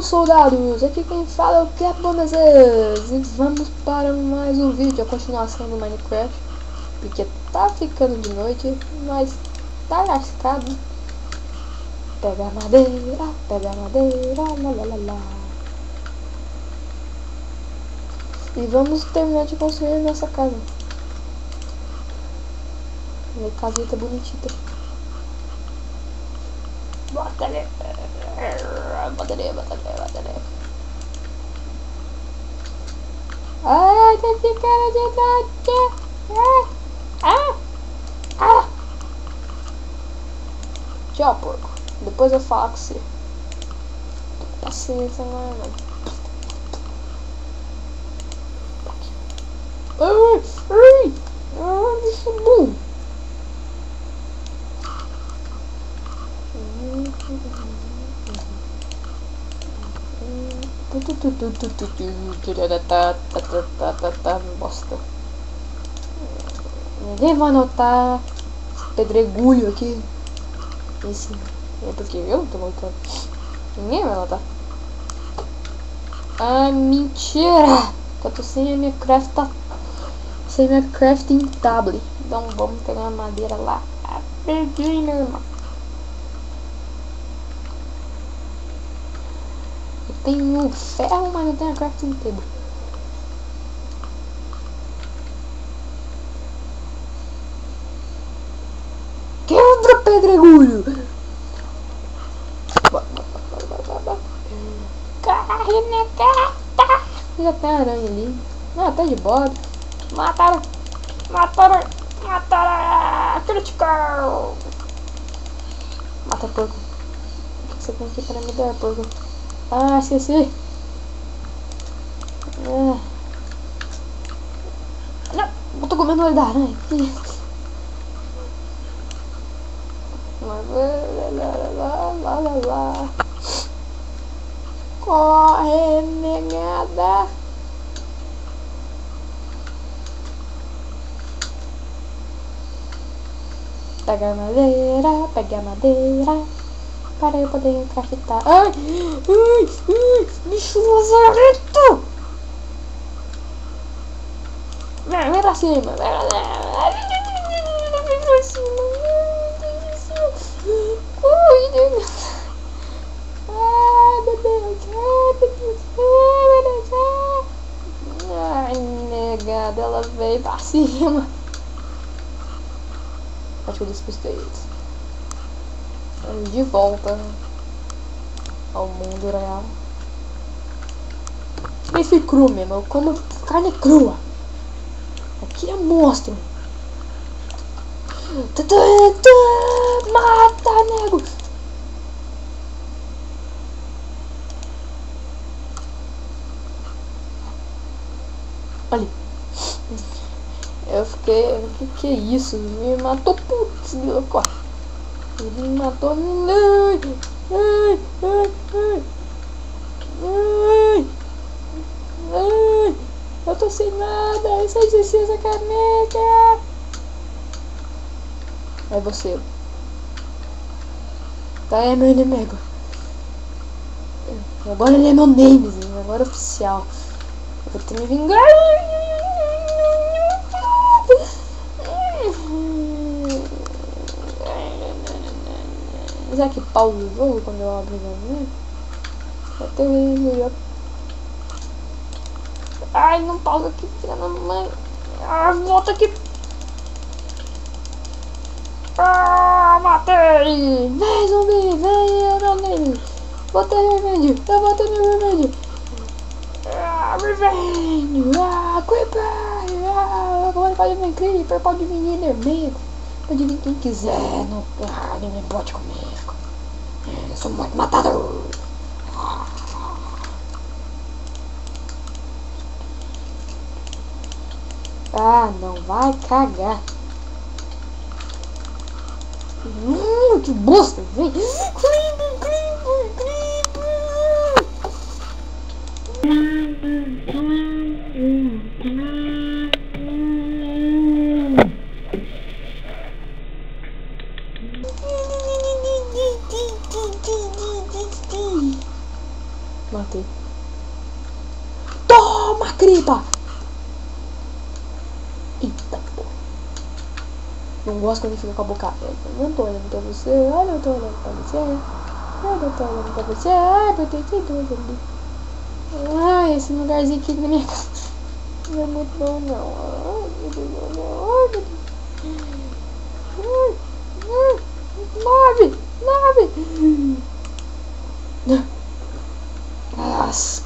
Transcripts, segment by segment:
meus soldados, aqui quem fala é o Capitão Mesas e vamos para mais um vídeo, a continuação do Minecraft, porque tá ficando de noite, mas tá lascado. Pega a madeira, lá lá lá lá. E vamos terminar de construir nossa casa. Minha casita bonitinha. Batalha. Ai, tá ficando de noite. Tchau, porco. Depois eu falo com você. Paciência, não, mano. Bicho burro. Bosta. Ninguém vai notar esse pedregulho aqui. Esse é porque eu não tô notando. Ninguém vai notar. Ah, mentira! Eu tô sem a minha crafting table. Então vamos pegar uma madeira lá. Peguei, meu irmão. Eu tenho ferro, mas não tenho a crafting table. Quebra, pedregulho! Corre, minha carta! Já tem aranha ali. Não, tá de boa. Mataram! Critical! Mata porco. O que você tem aqui pra me dar, porco? Ah, esqueci! Não, eu tô comendo o olho da aranha. Lá. Corre, negada. Pega a madeira para eu poder craftar. Ai, bicho lazarento. Vem pra cima. Ai, negada, ela veio pra cima. Acho que eu despistei eles. De volta ao mundo real. Esse cru mesmo, eu como carne crua. Aqui é monstro. Mata, nego. Olha. Eu fiquei. O que é isso? Me matou, putz, louco. Ele me matou. Ai. Eu tô sem nada. Isso é essa caneca. É você. Tá, é meu inimigo. Agora ele é meu Nemesis. Agora é oficial. Eu vou ter que me vingar. Será que pausa o jogo quando eu abro o jogo? Até melhor. Ai, não pausa aqui, filha da mãe. Ah, volta aqui. Ah, matei. Vem, zumbi, vem, eu não nele. Botei remédio, eu botei meu remédio. Ah, revenge. Ah, creeper. Ah, pode vir creeper, pode vir inimigo. Pode vir quem quiser, não, ninguém pode comigo. Eu sou muito matador. Ah, não vai cagar. Que bosta, vem. Creeper. Matei. Toma, cripa! Eita, pô. Não gosto quando fica com a boca aberta. Não tô olhando pra você. Olha, eu tô olhando pra você. Eu não tô olhando pra você. Ai, meu Deus, tem dois ali. Ai, esse lugarzinho aqui na minha casa não é muito bom, não. Ai, meu Deus, não. Ai, meu Deus. 9. Nossa.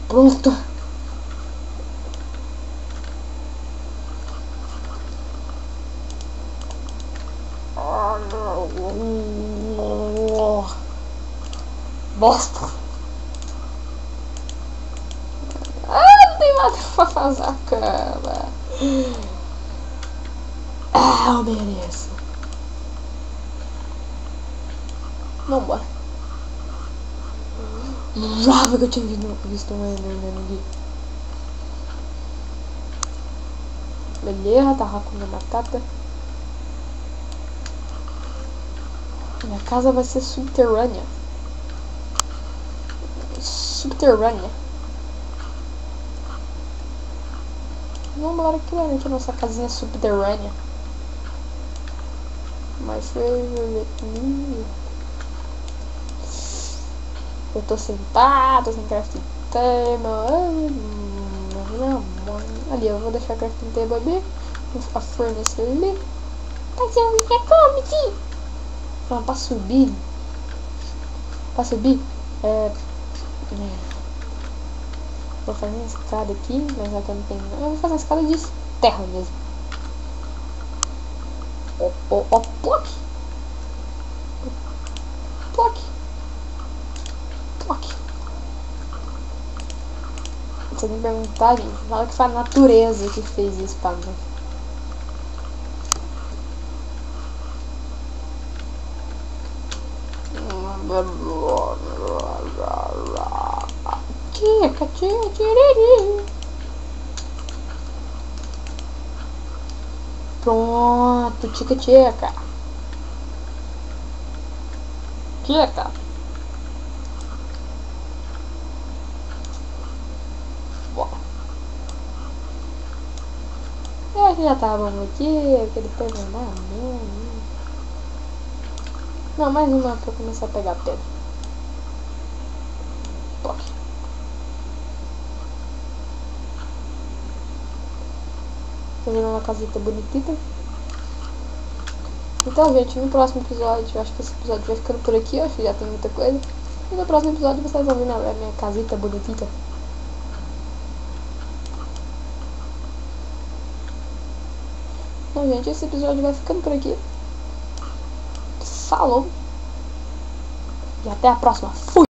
Pronto. Bosta. Não tem nada pra fazer a cama. Eu mereço. Vambora. Java que eu tinha visto um Enderman ali. Beleza, tava comendo batata. Minha casa vai ser subterrânea. Subterrânea. Vamos embora criando aqui nossa casinha subterrânea. Mas eu tô sentado, sem crafting table. Ali, eu vou deixar a crafting table ali. A furnace ali. Mas eu já come, tio. Não, pra subir. Vou fazer uma escada aqui, mas já que eu não tenho. Eu vou fazer uma escada de terra mesmo. Ó, ploc. Você tem que perguntar, gente. Fala que foi a natureza que fez isso pra mim. Pronto, tcheca. Bora. Eu acho que já tava bom aqui, porque depois não dá mesmo. Não, mais uma pra eu começar a pegar pedra. Toque. Fazendo uma casita bonitita. Então, gente, no próximo episódio, eu acho que esse episódio vai ficando por aqui, eu acho que já tem muita coisa. E no próximo episódio vocês vão ver a minha casita bonitita. Então, gente, esse episódio vai ficando por aqui. Falou! E até a próxima. Fui!